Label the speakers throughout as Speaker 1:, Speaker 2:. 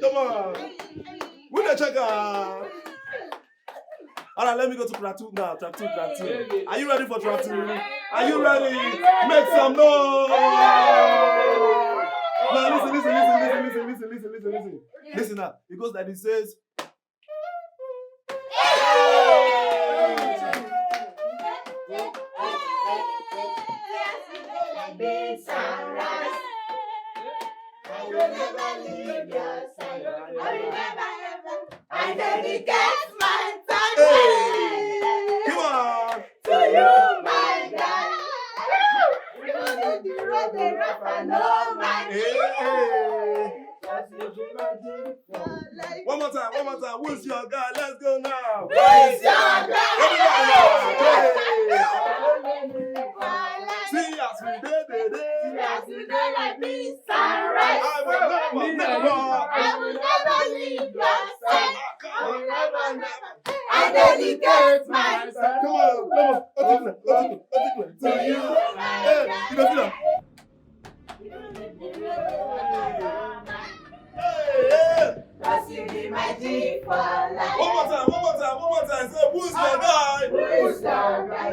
Speaker 1: Come on. With the checker. Alright, let me go to track 2 now. Track 2. Are you ready for track 2? Are you ready? Make some noise! Now listen. Listen now. It goes like this, says.
Speaker 2: I will never leave your side. I will never ever. I dedicate my time.
Speaker 1: Come on.
Speaker 2: To you, my God. You need the road, the rough, and all my
Speaker 1: One more time. Who's your guy? Let's go now.
Speaker 2: Who's your guy?
Speaker 1: See us we did.
Speaker 2: Like this sunrise.
Speaker 1: I will
Speaker 2: never leave your side. I will never. I dedicate myself.
Speaker 1: Come on.
Speaker 2: To you, my God. Cause you be my G for life.
Speaker 1: One more time. Say, who's your guy?
Speaker 2: Who's your guy?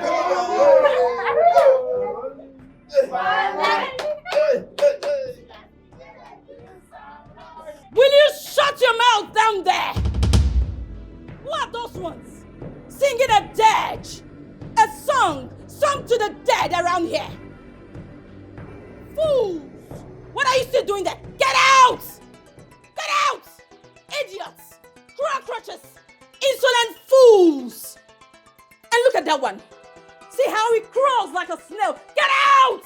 Speaker 3: Will you shut your mouth down there? Who are those ones? Singing a dirge. A song sung to the dead around here. Fools! What are you still doing there? Get out! Get out! Idiots! Cockroaches! Insolent fools! And look at that one. See how he crawls like a snail. Get out!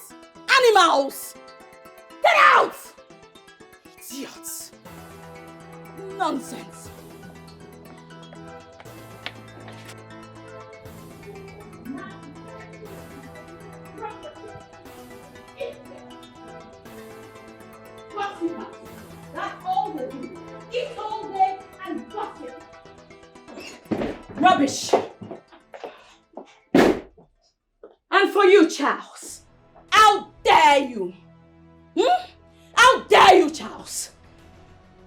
Speaker 3: Animals! Get out! Idiots! Nonsense. That's all they do. Eat all day and gossip. Rubbish. And for you, Charles, how dare you? How dare you, Charles?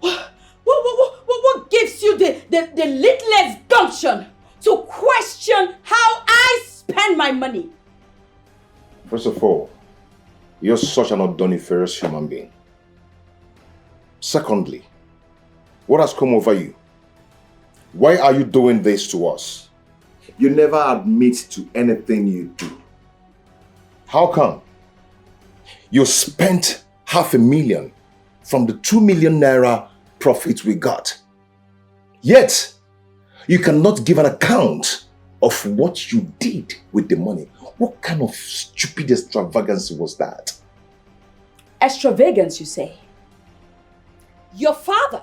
Speaker 3: What gives you the littlest gumption to question how I spend my money?
Speaker 4: First of all, you're such an odoniferous human being. Secondly, what has come over you? Why are you doing this to us? You never admit to anything you do. How come? You spent 500,000 from the 2 million naira profit we got. Yet, you cannot give an account of what you did with the money. What kind of stupid extravagance was that?
Speaker 3: Extravagance, you say? Your father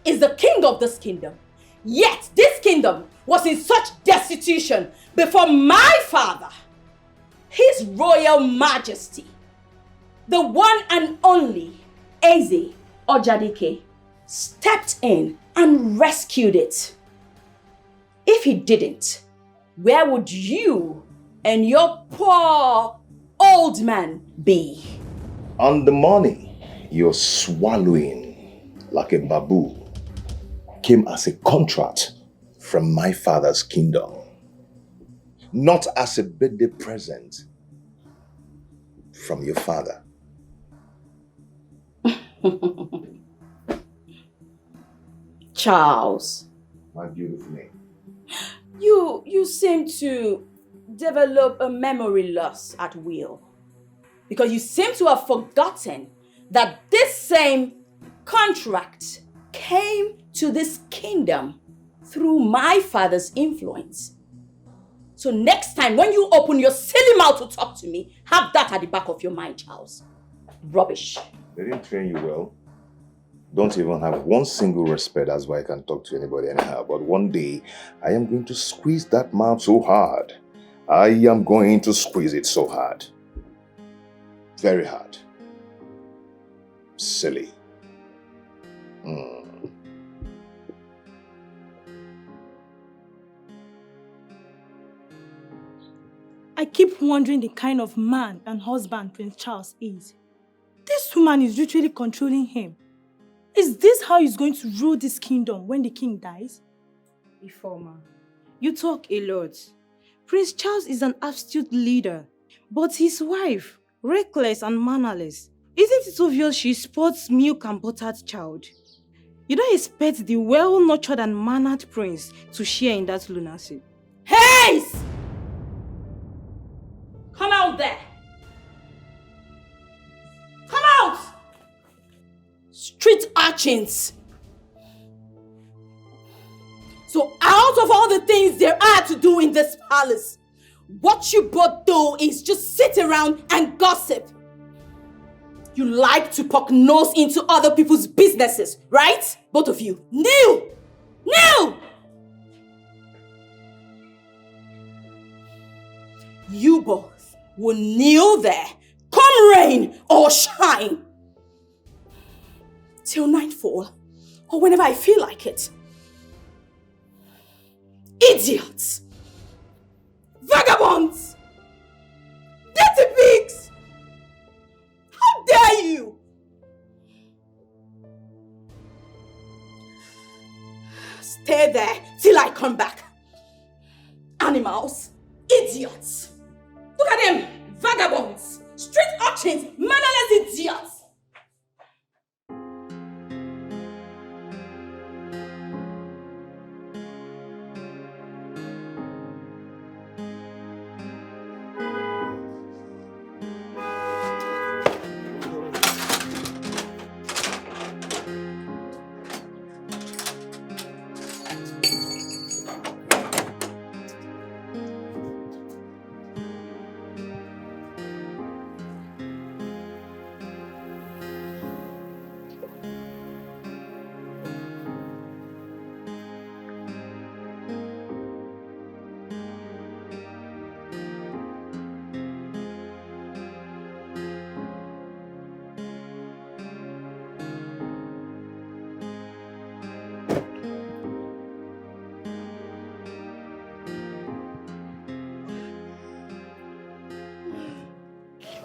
Speaker 3: is the king of this kingdom. Yet this kingdom was in such destitution before my father, His Royal Majesty, the one and only Eze Ojadike, stepped in and rescued it. If he didn't, where would you and your poor old man be?
Speaker 4: And the money you're swallowing like a babu came as a contract from my father's kingdom, not as a birthday present from your father.
Speaker 3: Charles.
Speaker 4: My beautiful name.
Speaker 3: You seem to develop a memory loss at will. Because you seem to have forgotten that this same contract came to this kingdom through my father's influence. So next time when you open your silly mouth to talk to me, have that at the back of your mind, Charles. Rubbish.
Speaker 4: They didn't train you well. Don't even have one single respect. That's why I can talk to anybody anyhow. But one day, I am going to squeeze that mouth so hard. I am going to squeeze it so hard. Very hard. Silly.
Speaker 5: I keep wondering the kind of man and husband Prince Charles is. This woman is literally controlling him. Is this how he's going to rule this kingdom when the king dies?
Speaker 6: Informer, you talk a lot. Prince Charles is an astute leader, but his wife, reckless and mannerless. Isn't it obvious she sports milk and buttered child? You don't expect the well-nurtured and mannered prince to share in that lunacy.
Speaker 3: Haze! Come out there! Come out! Street urchins! So out of all the things there are to do in this palace, what you both do is just sit around and gossip. You like to poke nose into other people's businesses, right? Both of you. Kneel! Kneel! You both will kneel there, come rain or shine, till nightfall, or whenever I feel like it. Idiots! Vagabonds! Dirty pigs! How dare you! Stay there till I come back. Animals! Idiots! Look at them! Vagabonds! Street urchins! Mannerless idiots!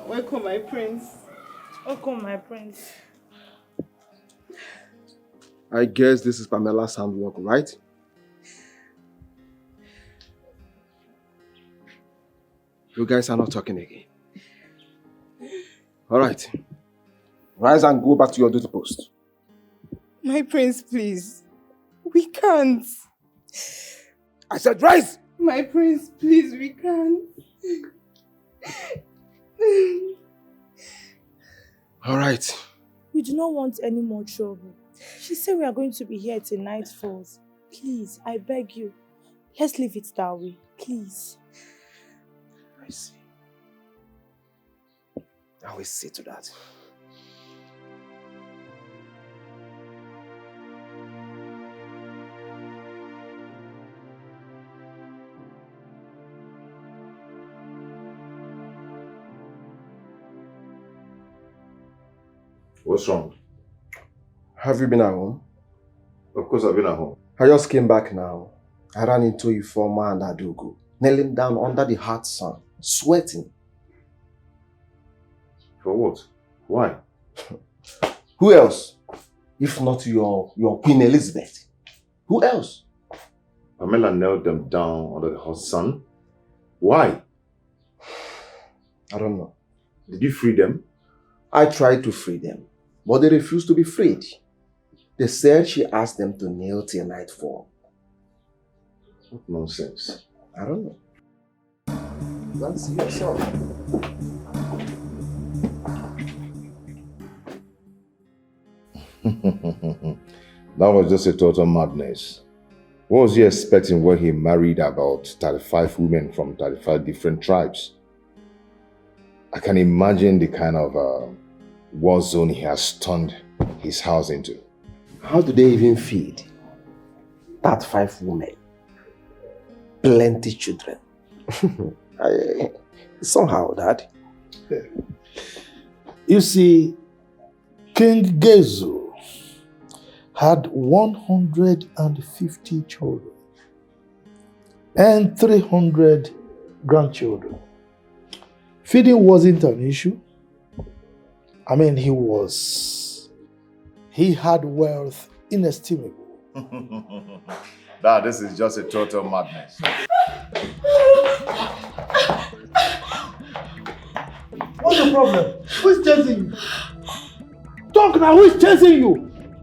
Speaker 6: Welcome, my prince.
Speaker 5: Welcome, my prince.
Speaker 7: I guess this is Pamela's handwork, right? You guys are not talking again. Alright. Rise and go back to your duty post.
Speaker 6: My prince, please. We can't.
Speaker 7: I said rise!
Speaker 6: My prince, please, we can't.
Speaker 7: Alright.
Speaker 5: We do not want any more trouble. She said we are going to be here till night falls. Please, I beg you. Let's leave it that way. Please.
Speaker 7: I see. I will see to that.
Speaker 4: What's wrong?
Speaker 7: Have you been at home?
Speaker 4: Of course I've been at home.
Speaker 7: I just came back now. I ran into Informer and Adugo, kneeling down under the hot sun, sweating.
Speaker 4: For what? Why?
Speaker 7: Who else? If not your Queen Elizabeth. Who else?
Speaker 4: Pamela knelt them down under the hot sun. Why?
Speaker 7: I don't know.
Speaker 4: Did you free them?
Speaker 7: I tried to free them, but they refused to be freed. They said she asked them to kneel till nightfall.
Speaker 4: What nonsense.
Speaker 7: I don't know. That's yourself.
Speaker 4: That was just a total madness. What was he expecting when he married about 35 women from 35 different tribes? I can imagine the kind of war zone he has turned his house into.
Speaker 7: How do they even feed? 35 women. Plenty children. Somehow, Dad.
Speaker 8: You see, King Gezo had 150 children and 300 grandchildren. Feeding wasn't an issue. I mean, he was He had wealth inestimable.
Speaker 4: Dad, this is just a total madness.
Speaker 8: What's the problem? Who's chasing you? Talk now, who's chasing you?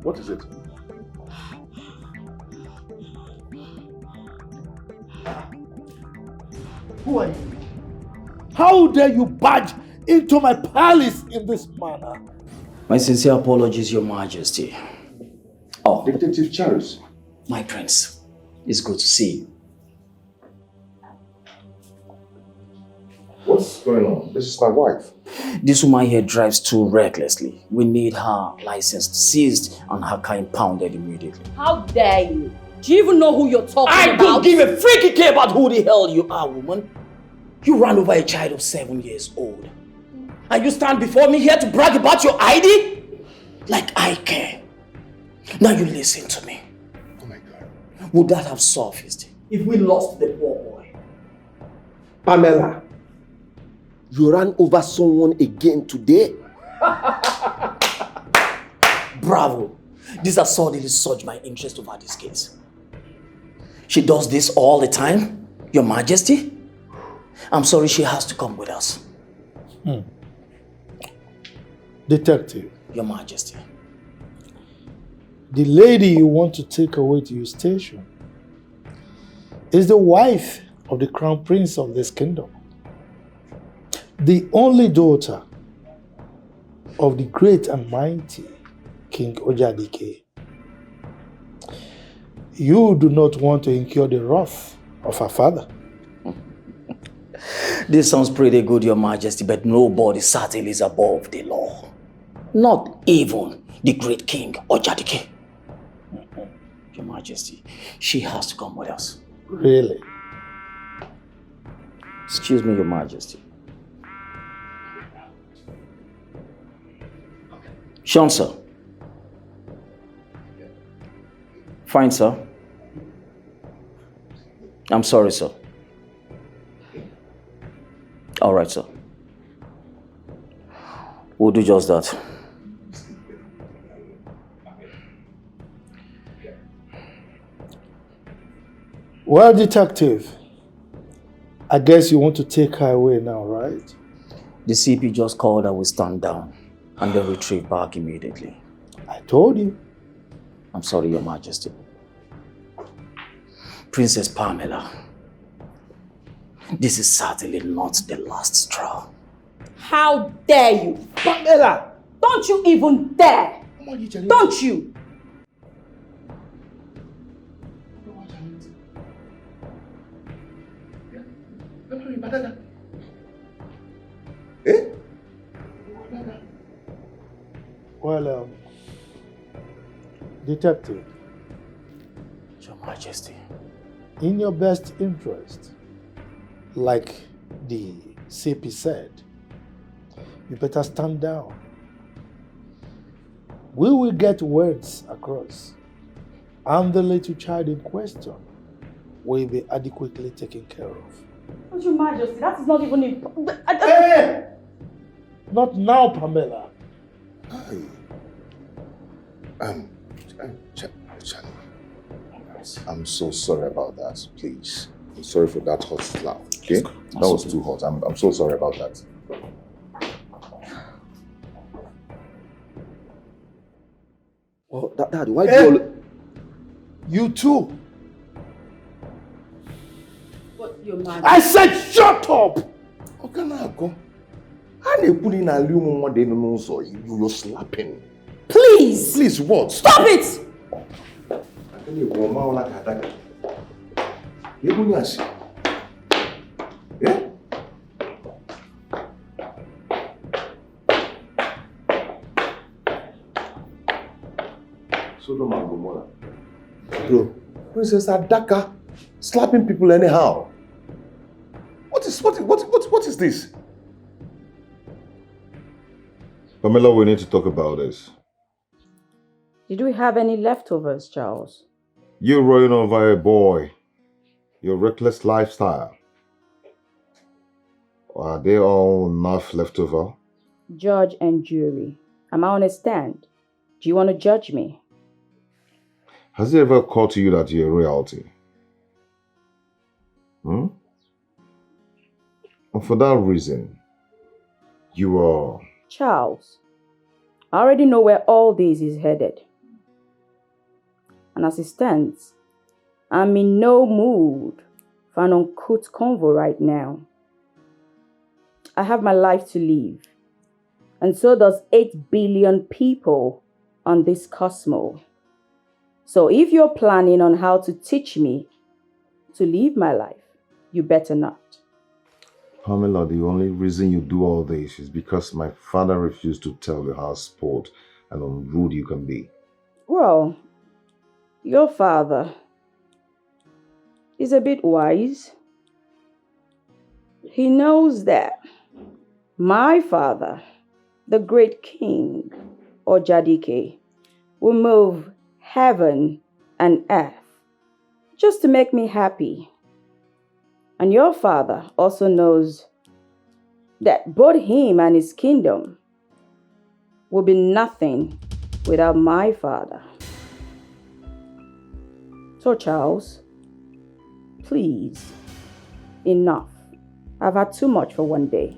Speaker 4: What is it?
Speaker 8: Who are you? How dare you barge into my palace in this manner?
Speaker 9: My sincere apologies, Your Majesty. Oh,
Speaker 4: Detective Charles.
Speaker 9: my prince, it's good to see you.
Speaker 4: What's going on? This is my wife.
Speaker 9: This woman here drives too recklessly. We need her license seized and her car impounded immediately.
Speaker 3: How dare you? Do you even know who you're talking
Speaker 9: I
Speaker 3: about?
Speaker 9: don't give a freaky care about who the hell you are, woman. You ran over a child of 7 years old. And you stand before me here to brag about your ID? Like I care. Now you listen to me.
Speaker 4: Oh my God.
Speaker 9: Would that have surfaced if we lost the poor boy?
Speaker 7: Pamela, you ran over someone again today?
Speaker 9: Bravo. This has suddenly surged my interest over this case. She does this all the time, Your Majesty. I'm sorry she has to come with us.
Speaker 8: Detective,
Speaker 9: Your Majesty.
Speaker 8: the lady you want to take away to your station is the wife of the crown prince of this kingdom. The only daughter of the great and mighty King Ojadike. You do not want to incur the wrath of her father.
Speaker 9: This sounds pretty good, Your Majesty, but nobody certainly is above the law. Not even the great King Ojadike. Your Majesty, she has to come with us.
Speaker 8: Really?
Speaker 9: Excuse me, Your Majesty. Sean, sir. Fine, sir. I'm sorry, sir. All right, sir. We'll do just that.
Speaker 8: Well, detective, I guess you want to take her away now, right?
Speaker 9: The CP just called that we stand down and then retrieve back immediately.
Speaker 8: I told you.
Speaker 9: I'm sorry, Your Majesty. Princess Pamela, this is certainly not the last straw.
Speaker 3: How dare you?
Speaker 8: Pamela!
Speaker 3: Don't you even dare! Don't you?
Speaker 4: Eh?
Speaker 8: Well, detective,
Speaker 9: Your Majesty.
Speaker 8: in your best interest, like the CP said, you better stand down. We will get words across, and the little child in question will be adequately taken care of.
Speaker 3: But Your Majesty, that is not even important.
Speaker 8: Hey! Not now, Pamela.
Speaker 4: Charlie, I'm so sorry about that, please. I'm sorry for that hot slap, okay? That was too hot. I'm so sorry about that.
Speaker 7: Well, Dad, why do you...
Speaker 8: You too.
Speaker 3: But Your Majesty.
Speaker 8: I said shut up!
Speaker 4: Okay, now go. You're slapping.
Speaker 3: Please!
Speaker 4: Please, what?
Speaker 3: Stop it!
Speaker 4: Eh? Sodom and Gomorrah. Bro, Princess Adaka slapping people anyhow. What is this?
Speaker 10: Pamela, we need to talk about this.
Speaker 6: Did we have any leftovers, Charles?
Speaker 10: You running over a boy, your reckless lifestyle. Are they all enough left over?
Speaker 6: Judge and jury, am I on a stand?
Speaker 3: Do you want to judge me?
Speaker 10: Has it ever occurred to you that you're royalty? And for that reason, you are...
Speaker 3: Charles, I already know where all this is headed. And as it stands, I'm in no mood for an uncouth convo right now. I have my life to live. And so does 8 billion people on this cosmos. So if you're planning on how to teach me to live my life, you better not.
Speaker 10: Pamela, the only reason you do all this is because my father refused to tell you how spoiled and unrude you can be.
Speaker 3: Well, your father is a bit wise. He knows that my father, the great king, or Jadike, will move heaven and earth just to make me happy. And your father also knows that both him and his kingdom will be nothing without my father. So Charles, please, enough. I've had too much for one day.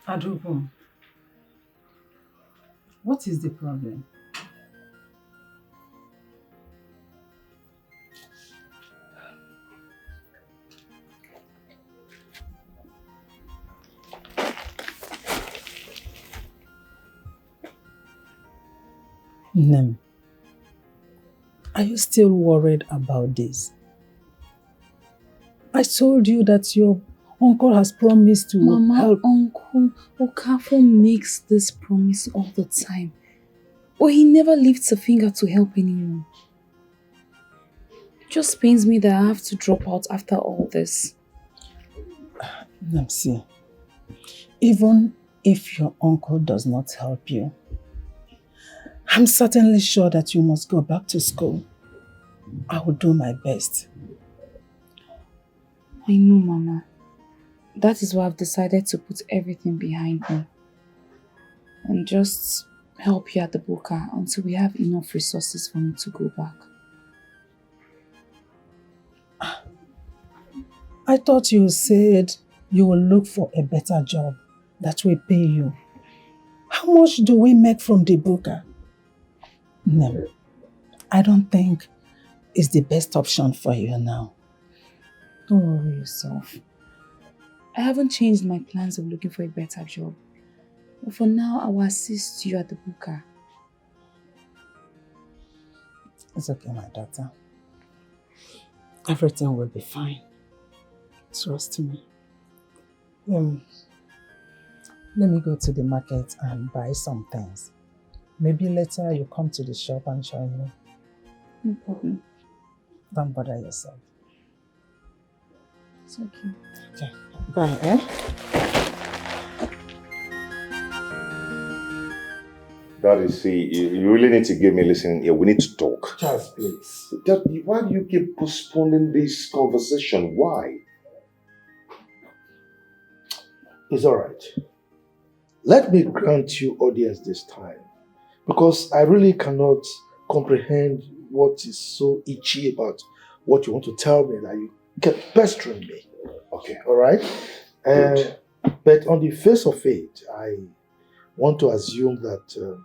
Speaker 11: Adrupo, what is the problem? Nem, are you still worried about this? I told you that your uncle has promised to help.
Speaker 12: Uncle Okafor makes this promise all the time. But he never lifts a finger to help anyone. It just pains me that I have to drop out after all this.
Speaker 11: See, even if your uncle does not help you, I'm certainly sure that you must go back to school. I will do my best.
Speaker 12: I know, Mama. That is why I've decided to put everything behind me and just help you at the Buka until we have enough resources for me to go back.
Speaker 11: I thought you said you will look for a better job that will pay you. How much do we make from the Buka? No, I don't think it's the best option for you now.
Speaker 12: Don't worry yourself. I haven't changed my plans of looking for a better job. But for now, I will assist you at the Buka.
Speaker 11: It's okay, my daughter. Everything will be fine. Trust me. Let me go to the market and buy some things. Maybe later you come to the shop and join me.
Speaker 12: No problem.
Speaker 11: Don't bother yourself.
Speaker 12: It's okay.
Speaker 11: Okay. Bye, eh?
Speaker 4: Daddy, see, you really need to give me listening here. We need to talk.
Speaker 8: Charles, please.
Speaker 4: Daddy, why do you keep postponing this conversation? Why?
Speaker 8: It's all right. Let me grant you audience this time, because I really cannot comprehend what is so itchy about what you want to tell me that you kept pestering me.
Speaker 4: Okay.
Speaker 8: All right? But on the face of it, I want to assume that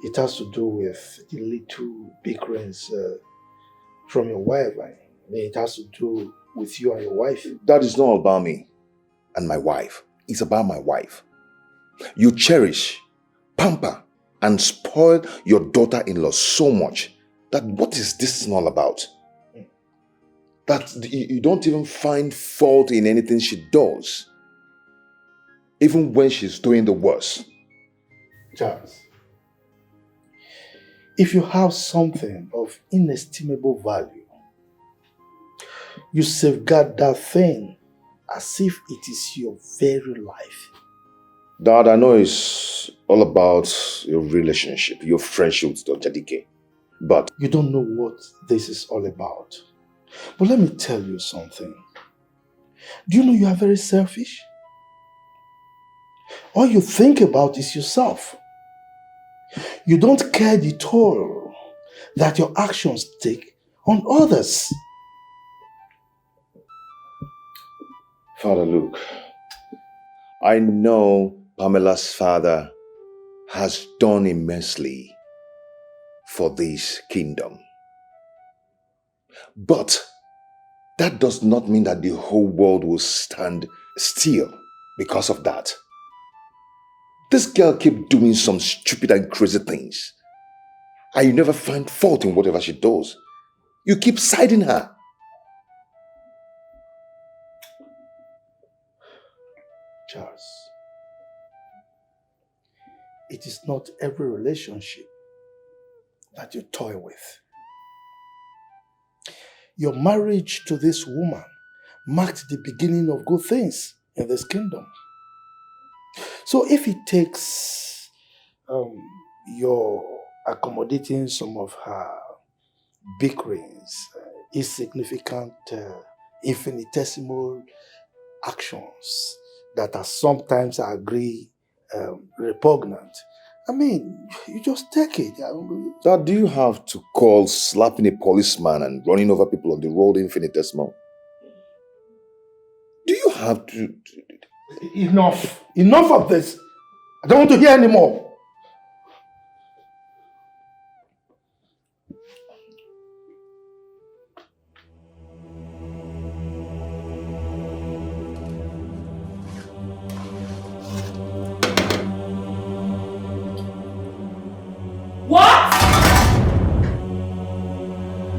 Speaker 8: it has to do with the little bickerings from your wife. I mean, it has to do with you and your wife.
Speaker 4: That is not about me and my wife. It's about my wife. You cherish, pamper, and spoil your daughter-in-law so much that what is this all about? That you don't even find fault in anything she does. even when she's doing the worst.
Speaker 8: Charles, if you have something of inestimable value, you safeguard that thing as if it is your very life.
Speaker 4: Dad, I know it's all about your relationship, your friendship with Dr. Dike, but
Speaker 8: you don't know what this is all about. But let me tell you something. Do you know you are very selfish? All you think about is yourself. You don't care the toll that your actions take on others.
Speaker 4: Father Luke, I know Pamela's father has done immensely for this kingdom. But that does not mean that the whole world will stand still because of that. This girl keeps doing some stupid and crazy things. And you never find fault in whatever she does. You keep siding her.
Speaker 8: Charles, it is not every relationship that you toy with. Your marriage to this woman marked the beginning of good things in this kingdom. So if it takes your accommodating some of her bickerings, insignificant, infinitesimal actions that are sometimes, I agree, repugnant, I mean, you just take it.
Speaker 4: Dad, do you have to call slapping a policeman and running over people on the road infinitesimal? Do you have to...
Speaker 8: Enough. Enough of this. I don't want to hear anymore.
Speaker 3: What?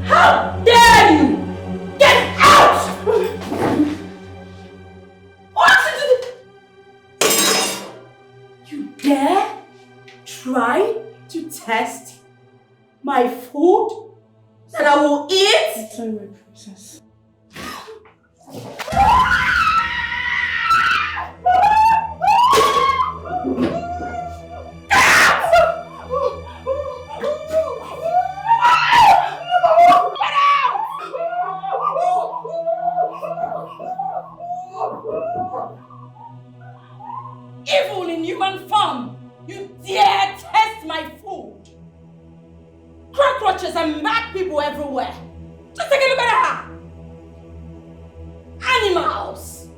Speaker 3: How dare you! Get out! What did you dare try to test my food that I will eat?
Speaker 12: I'm sorry, my princess.
Speaker 3: Evil in human form, you dare test my food. Cockroaches and mad people everywhere. Just take a look at her. Animals.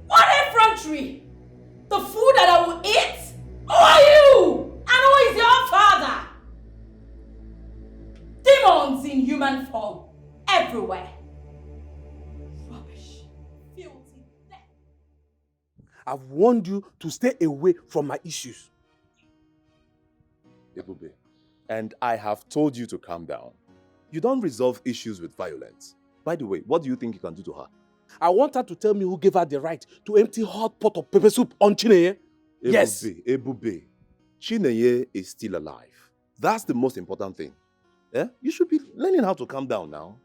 Speaker 3: What effrontery. The food that I will eat? Who are you? And who is your father? Demons in human form everywhere. Rubbish. Filthy.
Speaker 1: I've warned you to stay away from my issues.
Speaker 13: Ebube, and I have told you to calm down. You don't resolve issues with violence. By the way, what do you think you can do to her?
Speaker 1: I want her to tell me who gave her the right to empty hot pot of pepper soup on Chineye. Yes.
Speaker 13: Ebube, Chineye is still alive. That's the most important thing. Eh? You should be learning how to calm down now.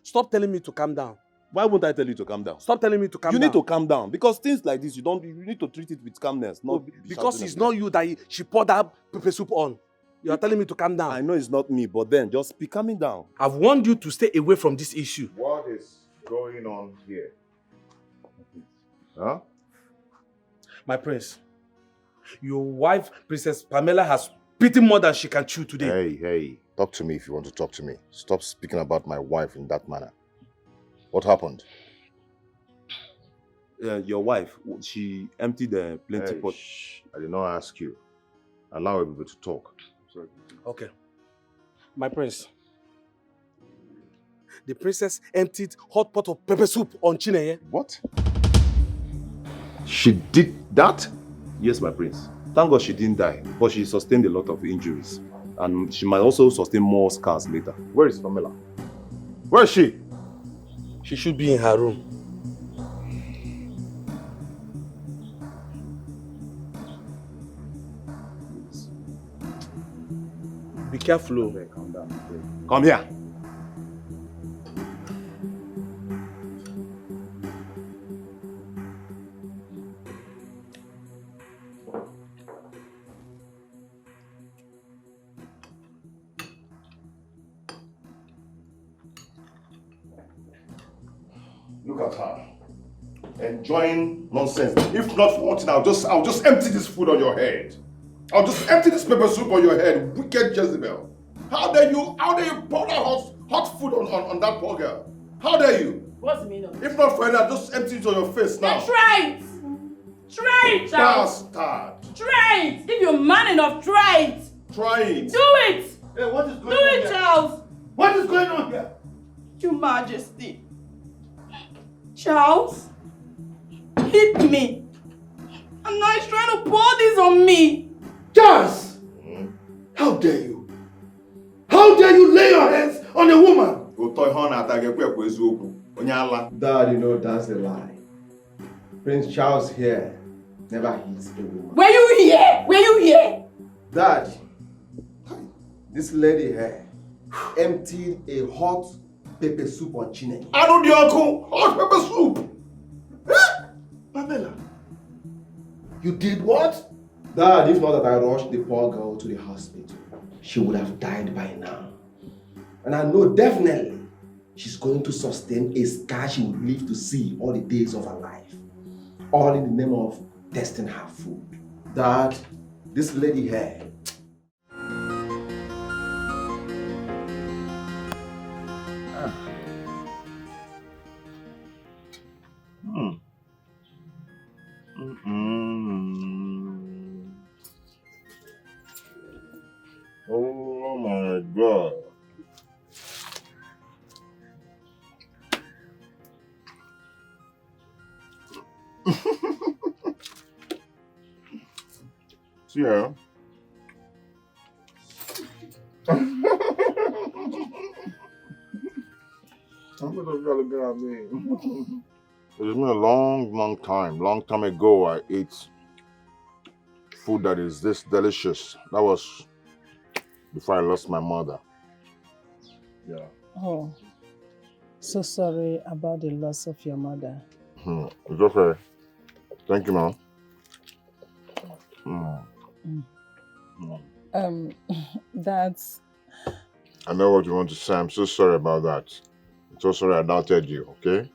Speaker 1: Stop telling me to calm down.
Speaker 13: Why won't I tell you to calm down?
Speaker 1: Stop telling me to calm down.
Speaker 13: You need to calm down because things like this, you need to treat it with calmness. Not
Speaker 1: because it's not you that she poured that pepper soup on. You are telling me to calm down.
Speaker 13: I know it's not me, but then just be calming down.
Speaker 1: I've warned you to stay away from this issue.
Speaker 10: What is going on here? Huh?
Speaker 1: My prince, your wife, Princess Pamela, has bitten more than she can chew today.
Speaker 4: Hey, talk to me if you want to talk to me. Stop speaking about my wife in that manner. What happened?
Speaker 13: Your wife, she emptied the plenty pot.
Speaker 10: I did not ask you. Allow everybody to talk.
Speaker 1: Sorry. Okay. My prince, the princess emptied hot pot of pepper soup on Chineye.
Speaker 4: What? She did that?
Speaker 13: Yes, my prince. Thank God she didn't die, but she sustained a lot of injuries. And she might also sustain more scars later.
Speaker 4: Where is Pamela? Where is she?
Speaker 1: She should be in her room. Be careful.
Speaker 10: Okay, calm down. Okay.
Speaker 1: Come here.
Speaker 4: Look at her. Enjoying nonsense. If not for one thing, I'll just empty this food on your head. I'll just empty this pepper soup on your head. Wicked Jezebel. How dare you pour that hot food on that poor girl? How dare you?
Speaker 3: What's the meaning of it?
Speaker 4: If not for that, just empty it on your face now.
Speaker 3: Then try it! Try it, Charles!
Speaker 4: Bastard!
Speaker 3: Try it! If you're man enough, try it!
Speaker 4: Try it!
Speaker 3: Do it!
Speaker 1: Hey, what is going
Speaker 3: Do
Speaker 1: on
Speaker 3: it,
Speaker 1: here?
Speaker 3: Charles!
Speaker 1: What is going on here?
Speaker 3: Your Majesty. Charles hit me. And now he's trying to pour this on me.
Speaker 1: Charles! How dare you? How dare you lay your hands on a woman?
Speaker 7: Dad, you know that's a lie. Prince Charles here never hits a woman.
Speaker 3: Were you here? Were you here?
Speaker 7: Dad, this lady here emptied a hot pepper soup on Chineke.
Speaker 4: I know the uncle. Hot pepper soup.
Speaker 1: Pamela, you did what?
Speaker 7: Dad, if not that I rushed the poor girl to the hospital, she would have died by now. And I know definitely she's going to sustain a scar she would live to see all the days of her life. All in the name of testing her food. Dad, this lady here.
Speaker 4: Oh my God. See ya. I'm gonna look at me. It's been a long time ago I ate food that is this delicious. That was before I lost my mother. Yeah.
Speaker 11: Oh, so sorry about the loss of your mother.
Speaker 4: It's okay. Thank you, Mom.
Speaker 11: That's...
Speaker 4: I know what you want to say. I'm so sorry about that. I'm so sorry I doubted you, okay?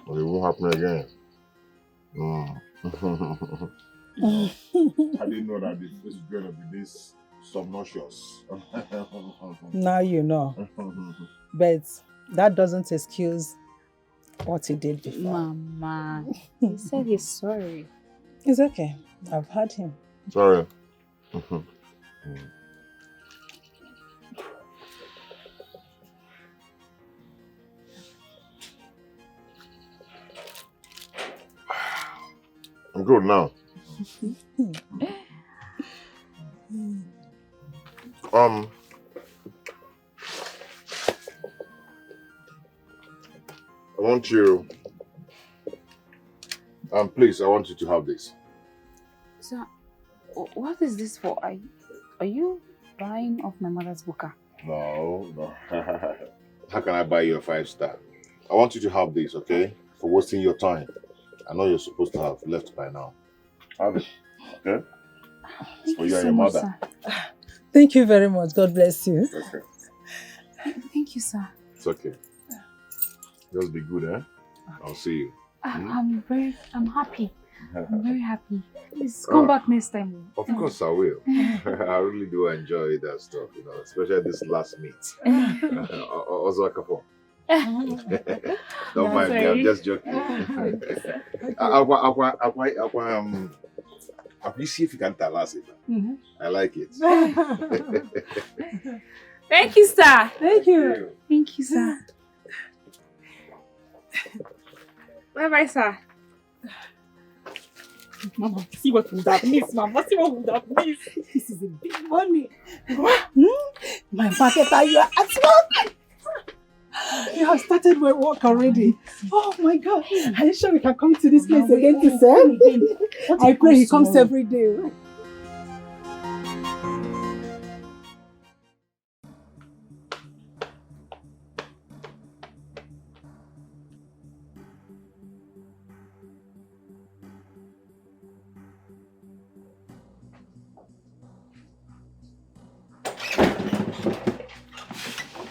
Speaker 4: But it won't happen again. I didn't know that this is going to be this subconscious.
Speaker 11: Now you know. But that doesn't excuse what he did before.
Speaker 12: Mama, he said he's sorry.
Speaker 11: It's okay. I've heard him.
Speaker 4: Sorry. I'm good now. I want you, please, I want you to have this.
Speaker 12: So, what is this for? Are you buying off my mother's buka?
Speaker 4: No. How can I buy you a 5-star? I want you to have this, okay? For wasting your time. I know you're supposed to have left by now. Have it, okay? It's for you and your mother.
Speaker 11: Thank you very much. God bless you.
Speaker 4: Okay.
Speaker 12: Thank you, sir.
Speaker 4: It's okay. Just be good, eh? I'll see you.
Speaker 12: I'm happy. I'm very happy. Please come back next time.
Speaker 4: Of course I will. I really do enjoy that stuff, you know, especially this last meet. Also, don't mind me, I'm just joking. You see if you can tell us it. I like it.
Speaker 12: Thank you, sir.
Speaker 11: Thank you.
Speaker 12: Thank you, sir. Bye-bye, sir.
Speaker 11: Mama, see what would have missed, Mama. See what would have missed. This is a big money. My market, are you at work? You have started my work already. Oh my God. Are you sure we can come to this place again to serve? I pray he comes every day.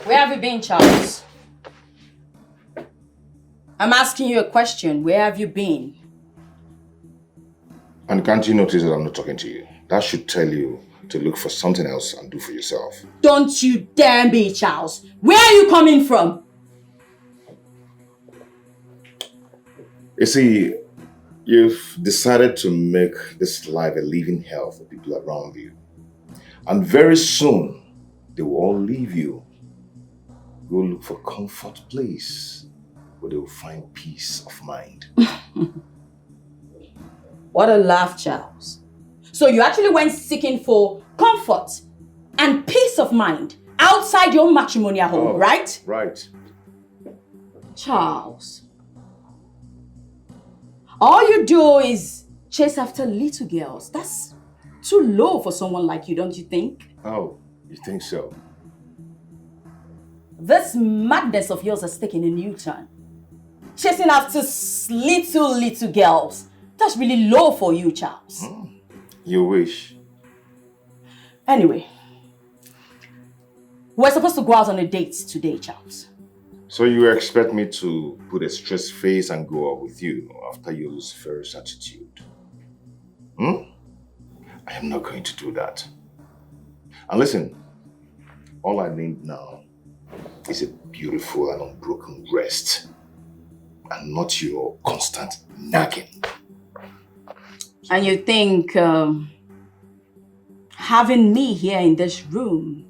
Speaker 3: Where have you been, Charles? I'm asking you a question. Where have you been?
Speaker 4: And can't you notice that I'm not talking to you? That should tell you to look for something else and do for yourself.
Speaker 3: Don't you dare me, Charles. Where are you coming from?
Speaker 4: You see, you've decided to make this life a living hell for people around you. And very soon, they will all leave you. Go look for a comfort place where they will find peace of mind.
Speaker 3: What a laugh, Charles. So you actually went seeking for comfort and peace of mind outside your matrimonial home, right?
Speaker 4: Right.
Speaker 3: Charles. All you do is chase after little girls. That's too low for someone like you, don't you think?
Speaker 4: Oh, you think so?
Speaker 3: This madness of yours has taken a new turn. Chasing after little girls. That's really low for you, Charles.
Speaker 4: You wish.
Speaker 3: Anyway, we're supposed to go out on a date today, Charles.
Speaker 4: So you expect me to put a stressed face and go out with you after your Lucifer's attitude? I am not going to do that. And listen, all I need now is a beautiful and unbroken rest, and not your constant nagging.
Speaker 3: And you think having me here in this room,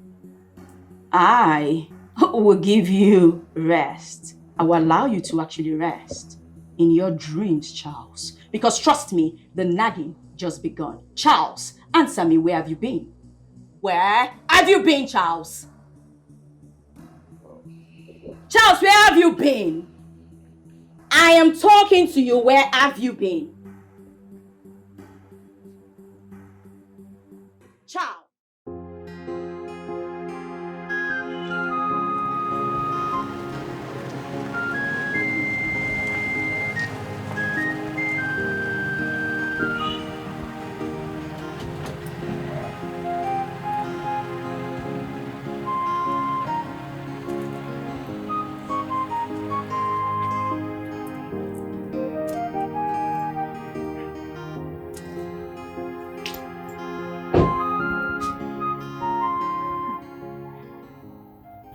Speaker 3: I will give you rest. I will allow you to actually rest in your dreams, Charles. Because trust me, the nagging just begun. Charles, answer me, where have you been? Where have you been, Charles? Charles, where have you been? I am talking to you, where have you been? Charles.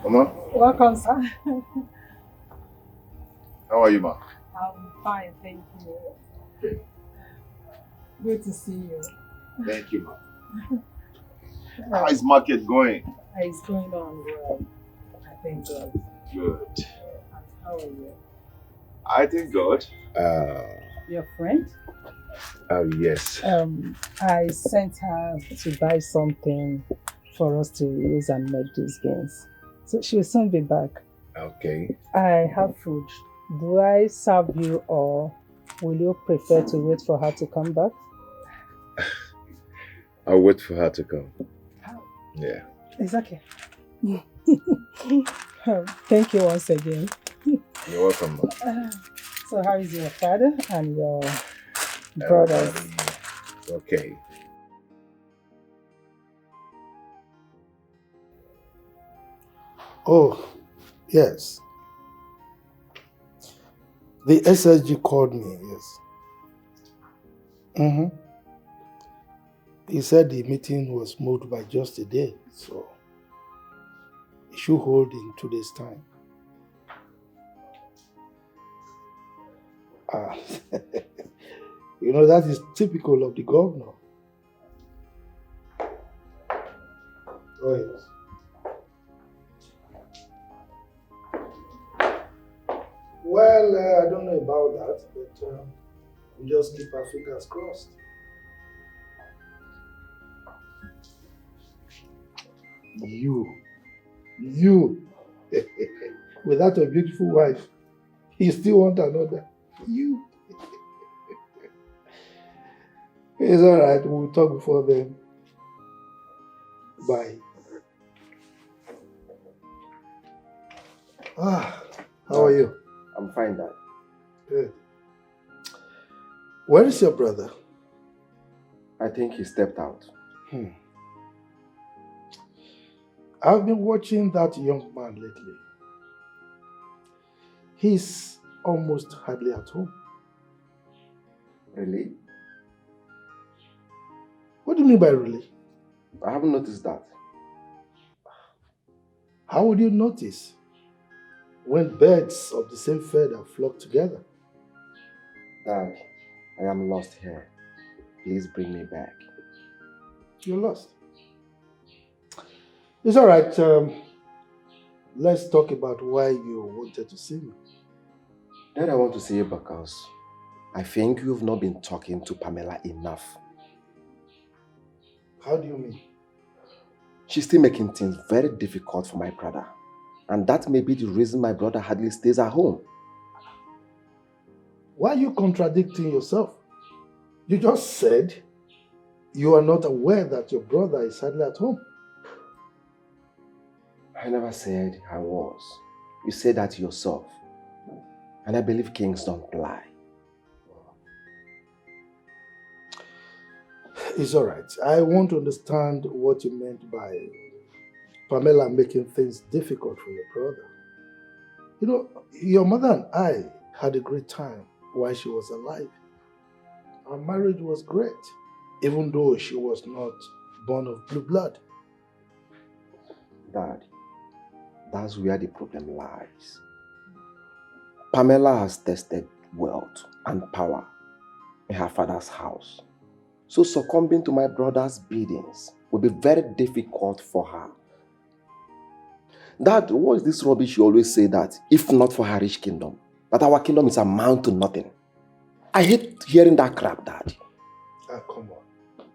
Speaker 4: Mama?
Speaker 11: Welcome, sir.
Speaker 4: How are you, ma?
Speaker 11: I'm fine, thank you. Good to see you.
Speaker 4: Thank you, ma. How is market going?
Speaker 11: It's going on well. I thank God.
Speaker 4: Good.
Speaker 11: How are you?
Speaker 4: I thank God.
Speaker 11: Your friend?
Speaker 4: Yes.
Speaker 11: I sent her to buy something for us to use and make these games. So she will soon be back.
Speaker 4: Okay.
Speaker 11: I have food. Do I serve you, or will you prefer to wait for her to come back?
Speaker 10: I'll wait for her to come. Yeah.
Speaker 11: It's okay. Thank you once again.
Speaker 10: You're welcome, ma.
Speaker 11: So how is your father and your brothers?
Speaker 10: Okay.
Speaker 8: Oh, yes. The SSG called me, yes. He said the meeting was moved by just a day, so it should hold in 2 days' time. You know, that is typical of the governor. Oh, yes. Well, I don't know about that, but we just keep our fingers crossed. You, without a beautiful wife, you still want another. You. It's all right, we'll talk before then. Bye. How are you?
Speaker 7: I'm fine, Dad.
Speaker 8: Good. Where is your brother?
Speaker 7: I think he stepped out.
Speaker 8: I've been watching that young man lately. He's almost hardly at home.
Speaker 7: Really?
Speaker 8: What do you mean by really?
Speaker 7: I haven't noticed that.
Speaker 8: How would you notice when birds of the same feather flock together?
Speaker 7: Dad, I am lost here. Please bring me back.
Speaker 8: You're lost. It's all right. Let's talk about why you wanted to see me.
Speaker 7: Dad, I want to see you because I think you've not been talking to Pamela enough.
Speaker 8: How do you mean?
Speaker 7: She's still making things very difficult for my brother. And that may be the reason my brother hardly stays at home.
Speaker 8: Why are you contradicting yourself? You just said you are not aware that your brother is hardly at home.
Speaker 7: I never said I was. You said that yourself. And I believe kings don't lie.
Speaker 8: It's all right. I want to understand what you meant by Pamela making things difficult for your brother. You know, your mother and I had a great time while she was alive. Our marriage was great, even though she was not born of blue blood.
Speaker 7: Dad, that's where the problem lies. Pamela has tested wealth and power in her father's house. So succumbing to my brother's biddings will be very difficult for her. Dad, what is this rubbish you always say that if not for her rich kingdom, that our kingdom is amount to nothing? I hate hearing that crap, Dad.
Speaker 8: Ah, come on.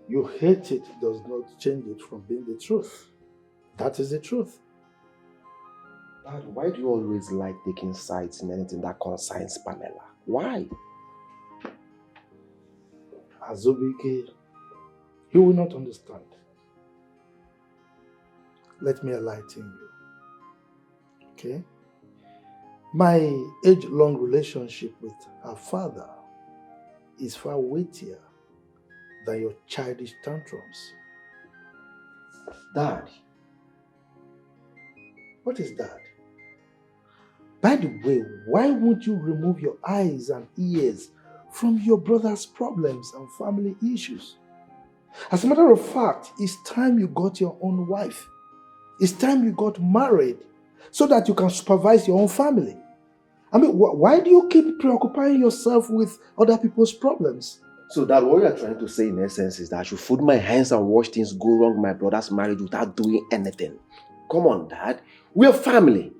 Speaker 8: You hate it does not change it from being the truth. That is the truth.
Speaker 7: Dad, why do you always like taking sides in anything that concerns Pamela? Why?
Speaker 8: Azubike, you will not understand. Let me enlighten you. Okay? My age-long relationship with her father is far weightier than your childish tantrums.
Speaker 7: Dad.
Speaker 8: What is that? By the way, why won't you remove your eyes and ears from your brother's problems and family issues? As a matter of fact, it's time you got your own wife. It's time you got married so that you can supervise your own family. I mean, why do you keep preoccupying yourself with other people's problems?
Speaker 7: So Dad, what you are trying to say in essence is that I should fold my hands and watch things go wrong in my brother's marriage without doing anything. Come on, Dad. We're family.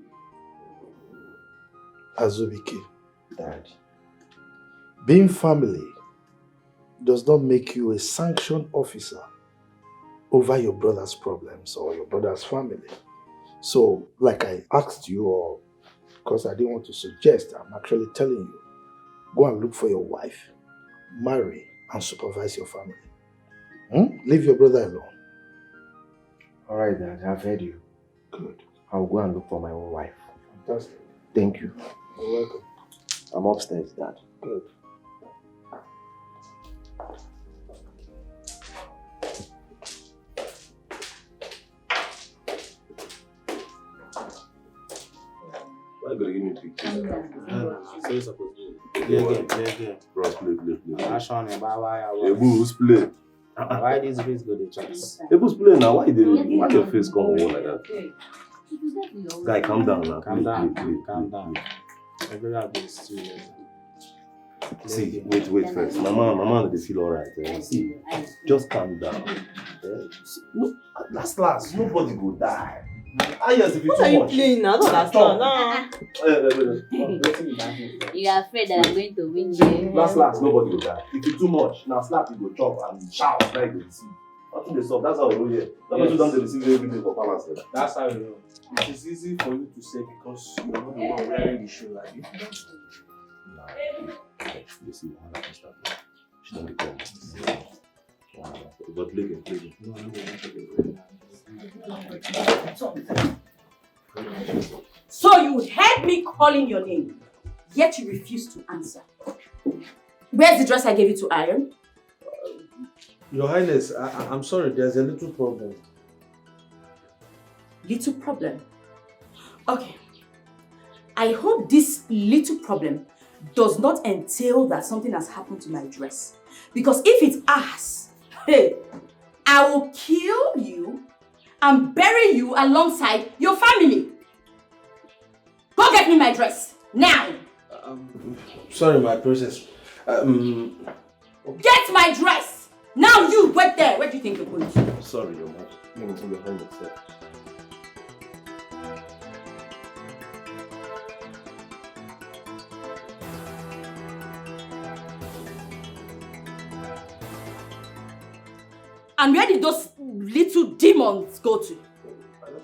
Speaker 8: Azubike.
Speaker 7: Dad.
Speaker 8: Being family does not make you a sanctioned officer over your brother's problems or your brother's family. So, like I asked you, or because I didn't want to suggest, I'm actually telling you, go and look for your wife, marry, and supervise your family. Leave your brother alone.
Speaker 7: All right, Dad. I've heard you.
Speaker 8: Good.
Speaker 7: I'll go and look for my own wife.
Speaker 8: Fantastic.
Speaker 7: Thank you.
Speaker 8: You're welcome.
Speaker 7: I'm upstairs, Dad.
Speaker 8: Good.
Speaker 1: Why you gonna give me pictures?
Speaker 14: So you supposed to play again.
Speaker 1: Bro, play.
Speaker 14: Action,
Speaker 1: Ebu's play.
Speaker 14: why this face go the chance?
Speaker 1: Ebu's play now. Why your face come on like that? Guy, calm down now.
Speaker 14: Calm down.
Speaker 1: Play.
Speaker 14: Calm down. Everybody be serious.
Speaker 1: See, wait first. Mama, they feel alright. See, just calm down. No, last, nobody go die.
Speaker 6: What are you playing now? Don't understand.
Speaker 2: You are afraid that I'm going to win you.
Speaker 1: Last, nobody go die. If you too much, now slap you go chop and shout like you receive. Nothing they solve. That's how we roll here. That's why you don't receive every day for balance.
Speaker 14: That's how you know. It is easy for you to say because you're not the one wearing the shoe like you.
Speaker 1: You see, I can start. She don't become. But play.
Speaker 3: So you heard me calling your name, yet you refused to answer. Where's the dress I gave you to iron?
Speaker 14: Your Highness, I'm sorry, there's a little problem.
Speaker 3: Little problem. Okay. I hope this little problem does not entail that something has happened to my dress. Because if it has, hey, I will kill you and bury you alongside your family. Go get me my dress, now!
Speaker 14: Sorry, my princess.
Speaker 3: Get my dress! Now you, wait there. Where do you think you're going to?
Speaker 1: Sorry, Your Majesty. Your Highness.
Speaker 3: And where did those little demons go to?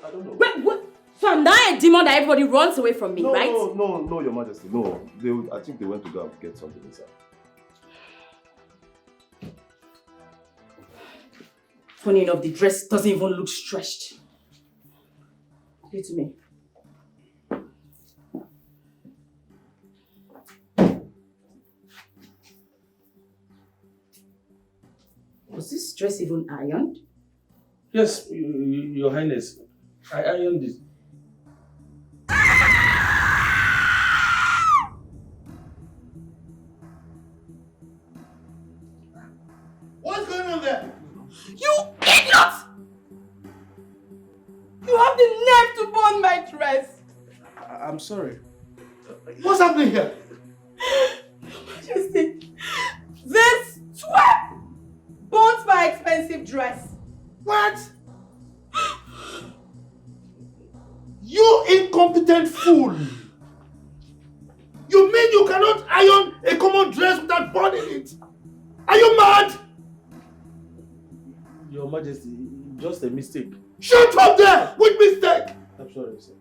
Speaker 1: I don't know.
Speaker 3: Wait. So I'm now a demon that everybody runs away from me, right?
Speaker 1: No, Your Majesty. No. I think they went to go and get something inside.
Speaker 3: Funny enough, the dress doesn't even look stretched. Give it to me. Was this dress even ironed?
Speaker 14: Yes, Your Highness. I ironed it.
Speaker 2: What's going on there?
Speaker 3: You idiot! You have the nerve to burn my dress!
Speaker 14: I'm sorry.
Speaker 2: What's happening here?
Speaker 3: Majesty, this twerp burnt my expensive dress.
Speaker 2: What? You incompetent fool! You mean you cannot iron a common dress without burning it? Are you mad?
Speaker 14: Your Majesty, just a mistake.
Speaker 2: Shut up there! Which mistake?
Speaker 14: I'm sorry, sir.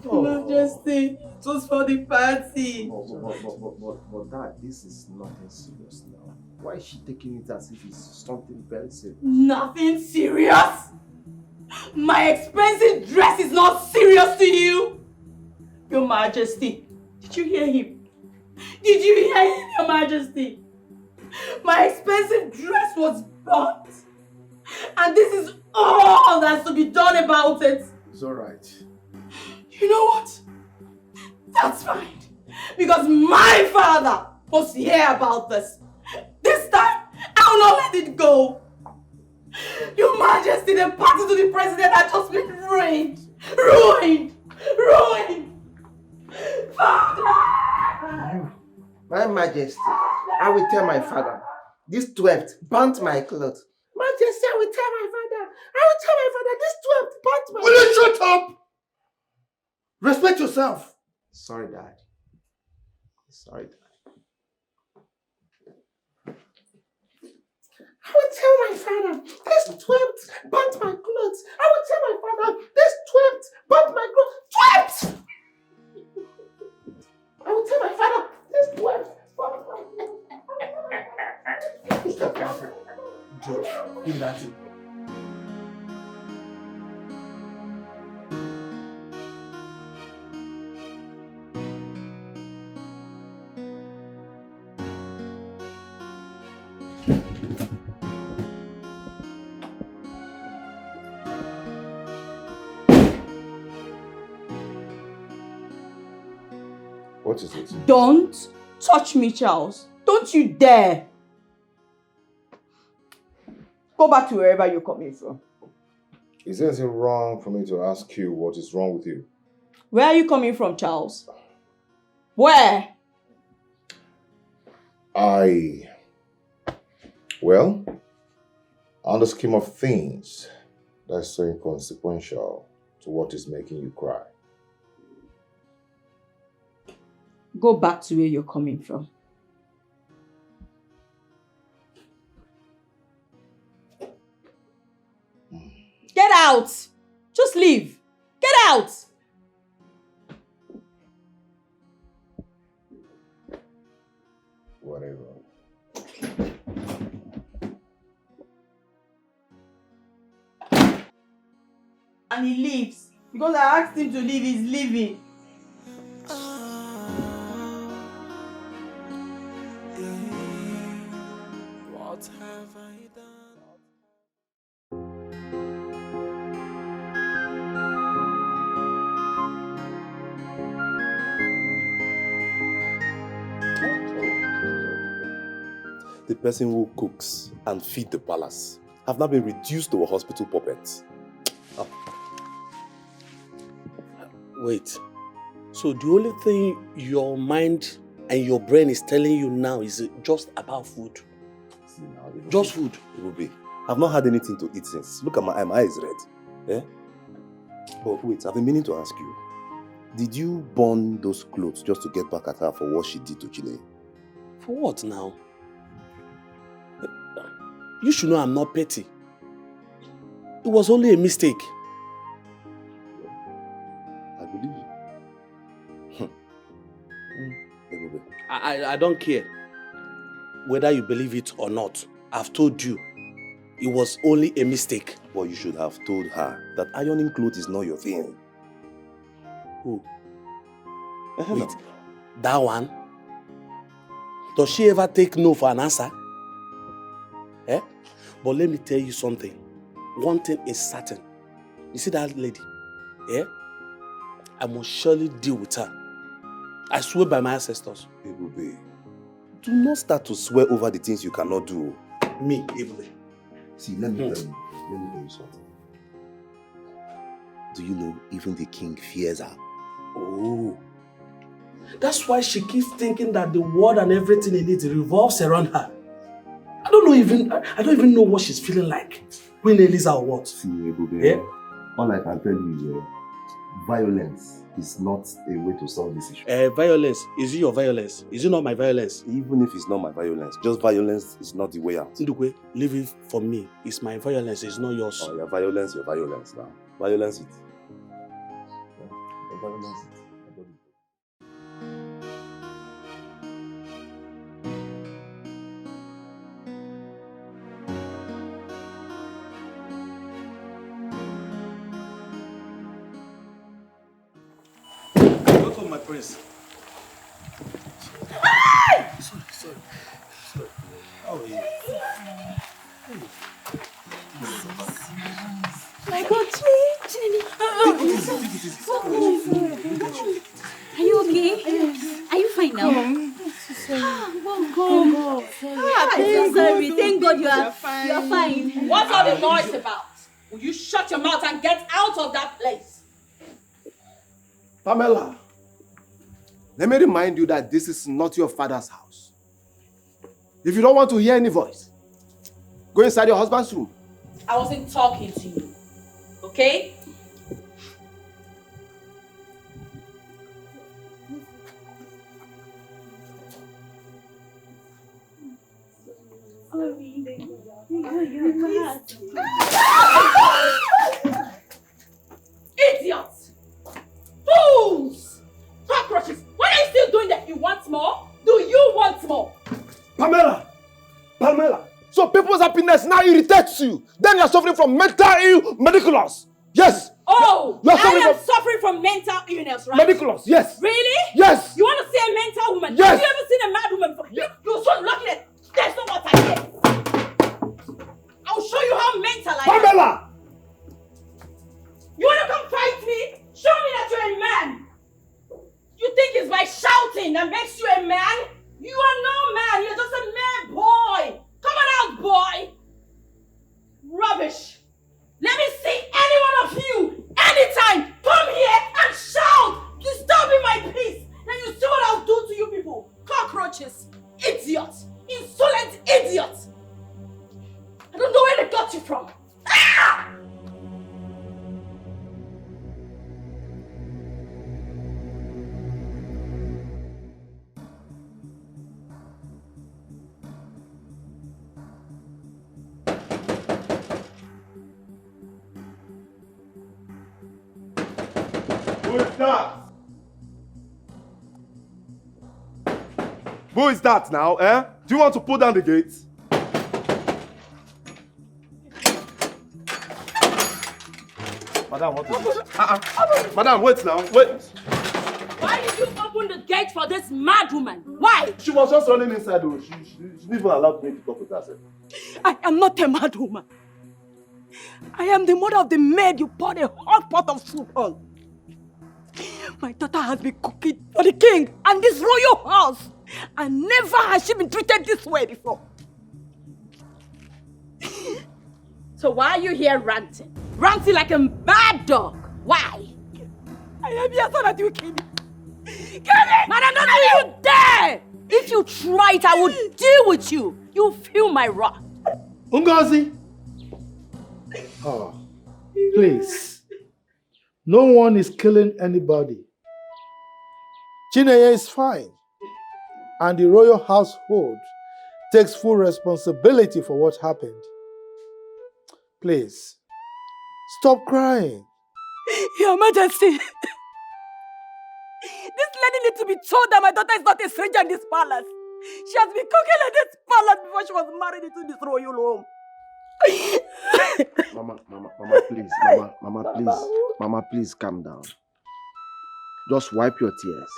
Speaker 3: Majesty, it was for the party.
Speaker 1: But Dad, this is nothing serious now. Why is she taking it as if it's something very serious?
Speaker 3: Nothing serious? My expensive dress is not serious to you? Your Majesty, did you hear him? Did you hear him, Your Majesty? My expensive dress was burnt. And this is all that's to be done about it.
Speaker 1: It's alright.
Speaker 3: You know what? That's fine. Because my father must hear about this. This time, I will not let it go. Your Majesty, the party to the president has just been ruined. Ruined. Father!
Speaker 7: My Majesty, I will tell my father. This 12th burnt my clothes. Majesty, I will tell my father. This 12th burnt my clothes.
Speaker 2: Will you shut up? Respect yourself.
Speaker 7: Sorry, Dad. I will tell my father. This 12th burnt my clothes. I will tell my father. This 12th burnt my clothes. 12th! I will tell my father. This 12th burnt my clothes.
Speaker 14: George, give me that thing.
Speaker 4: What is it?
Speaker 3: Don't touch me, Charles. Don't you dare. Go back to wherever you're coming from.
Speaker 4: Is there anything wrong for me to ask you what is wrong with you?
Speaker 3: Where are you coming from, Charles? Where?
Speaker 4: Well, on the scheme of things, that's so inconsequential to what is making you cry.
Speaker 3: Go back to where you're coming from. Get out! Just leave. Get out!
Speaker 4: Whatever.
Speaker 3: And he leaves. Because I asked him to leave, he's leaving.
Speaker 2: What have I done?
Speaker 13: the person who cooks and feeds the palace have now been reduced to a hospital puppet. Oh.
Speaker 9: Wait. So the only thing your mind and your brain is telling you now is just about food? Just food?
Speaker 13: It will be. I've not had anything to eat since. Look at my eye. My eye is red. Yeah? But wait, I've been meaning to ask you. Did you burn those clothes just to get back at her for what she did to Chile?
Speaker 9: For what now? You should know I'm not petty. It was only a mistake.
Speaker 13: I believe you.
Speaker 9: I don't care whether you believe it or not. I've told you, it was only a mistake.
Speaker 13: But you should have told her that ironing clothes is not your thing.
Speaker 9: Who? Wait, that one? Does she ever take no for an answer? Eh? But let me tell you something. One thing is certain. You see that lady? Eh? I must surely deal with her. I swear by my ancestors.
Speaker 13: Ebube, do not start to swear over the things you cannot do.
Speaker 9: Me, Ebube.
Speaker 13: See, let me tell you. Let me tell you something. Do you know even the king fears her?
Speaker 9: Oh. That's why she keeps thinking that the world and everything in it revolves around her. I don't even know what she's feeling like. Queen Eliza or what?
Speaker 13: See, Ebube,
Speaker 9: yeah?
Speaker 13: All I can tell you is violence is not a way to solve this issue.
Speaker 9: Violence. Is it your violence? Is it not my violence?
Speaker 13: Even if it's not my violence, just violence is not the way out.
Speaker 9: Ndukwe, leave it for me. It's my violence, it's not yours.
Speaker 13: Oh, your violence now. Violence it. Your violence it.
Speaker 14: My prince. Sorry. How are you?
Speaker 2: My God, Jenny. Are you okay? Are you fine now? Come. I'm sorry. Thank God you are fine.
Speaker 3: What's all the noise about? Will you shut your mouth and get out of that place?
Speaker 7: Pamela, let me remind you that this is not your father's house. If you don't want to hear any voice, go inside your husband's room.
Speaker 3: I wasn't talking to you, okay? Idiots! Fools! Cockroaches! What are you still doing there? You want more? Do you want more?
Speaker 7: Pamela! So people's happiness now irritates you. Then you're suffering from mental ill mediculous. Yes!
Speaker 3: Oh!
Speaker 7: You're
Speaker 3: suffering from mental illness, right?
Speaker 7: Mediculous, yes!
Speaker 3: Really?
Speaker 7: Yes!
Speaker 3: You want to see a mental woman?
Speaker 7: Yes!
Speaker 3: Have you ever seen a mad woman before? You're so lucky that there's no water here. I'll show you how mental I am.
Speaker 7: Pamela!
Speaker 3: You want to come fight me? Show me that you're a man. You think it's by shouting that makes you a man? You are no man. You're just a mere boy. Come on out, boy. Rubbish. Let me see any one of you anytime. Come here and shout. Disturbing my peace. Then you see what I'll do to you people. Cockroaches. Idiots. Insolent idiots. I don't know where they got you from. Ah!
Speaker 7: Who is that now, eh? Do you want to pull down the gate? Madam, what is it? Madam, wait now, wait.
Speaker 3: Why did you open the gate for this mad woman? Why?
Speaker 7: She was just running inside. She didn't even allow me to talk with herself.
Speaker 5: I am not a mad woman. I am the mother of the maid you poured a hot pot of soup on. My daughter has been cooking for the king and this royal house. And never has she been treated this way before.
Speaker 3: So why are you here ranting? Ranting like a mad dog. Why?
Speaker 5: I am here so that you kill me.
Speaker 3: Madam, don't you dare! If you try it, I will deal with you. You feel my wrath.
Speaker 8: Ngozi! Oh, please. No one is killing anybody. Chineye is fine. And the royal household takes full responsibility for what happened. Please, stop crying.
Speaker 5: Your Majesty, this lady needs to be told that my daughter is not a stranger in this palace. She has been cooking in this palace before she was married into this royal home.
Speaker 7: Mama, please calm down. Just wipe your tears.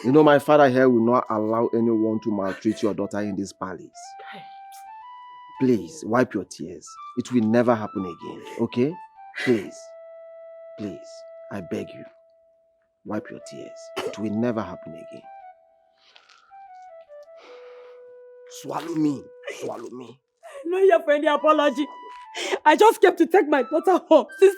Speaker 7: You know my father here will not allow anyone to maltreat your daughter in this palace. Please, wipe your tears. It will never happen again, okay? Please, I beg you. Wipe your tears. It will never happen again. Swallow me.
Speaker 5: I'm not here for any apology. I just came to take my daughter home since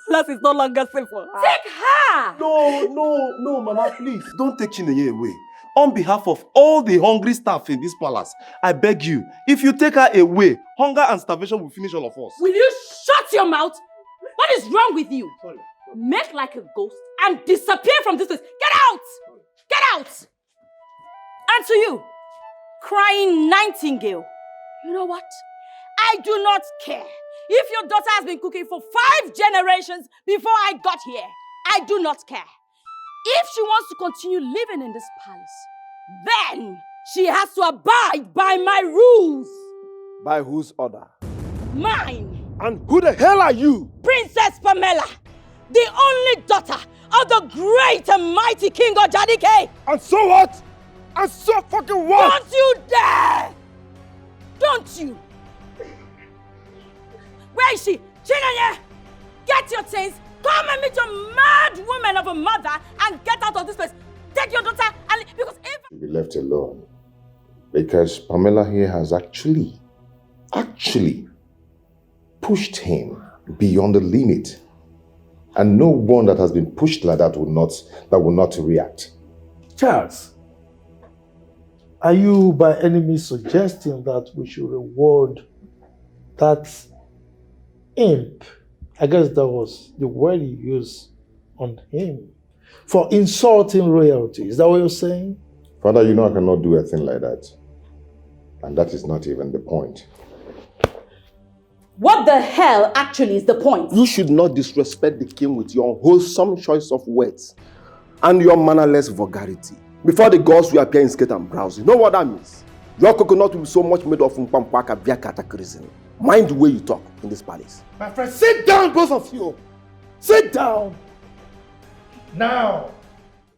Speaker 5: the palace is no longer safe for her.
Speaker 3: Take her!
Speaker 1: No, Mama, please. Don't take Chineye away. On behalf of all the hungry staff in this palace, I beg you, if you take her away, hunger and starvation will finish all of us.
Speaker 3: Will you shut your mouth? What is wrong with you? Sorry. Make like a ghost and disappear from this place. Get out! Get out! And to you, crying nightingale, you know what? I do not care. If your daughter has been cooking for 5 generations before I got here, I do not care. If she wants to continue living in this palace, then she has to abide by my rules.
Speaker 7: By whose order?
Speaker 3: Mine.
Speaker 7: And who the hell are you?
Speaker 3: Princess Pamela, the only daughter of the great and mighty King Ojadike.
Speaker 7: And so what? And so fucking what?
Speaker 3: Don't you dare! Don't you? Where is she? Chineye! Get your things, come and meet your mad woman of a mother and get out of this place. Take your daughter and because if...
Speaker 4: Be left alone. Because Pamela here has actually pushed him beyond the limit. And no one that has been pushed like that will not react.
Speaker 8: Charles, are you by any means suggesting that we should reward that imp? I guess that was the word you used on him. For insulting royalty. Is that what you're saying?
Speaker 4: Father, you know I cannot do a thing like that. And that is not even the point.
Speaker 3: What the hell actually is the point?
Speaker 7: You should not disrespect the king with your unwholesome choice of words and your mannerless vulgarity. Before the gods will appear in skirt and blouse. You know what that means? Your coconut will be so much made of mpampaka via cataclysm. Mind the way you talk in this palace.
Speaker 8: My friend, sit down, both of you. Sit down. Now.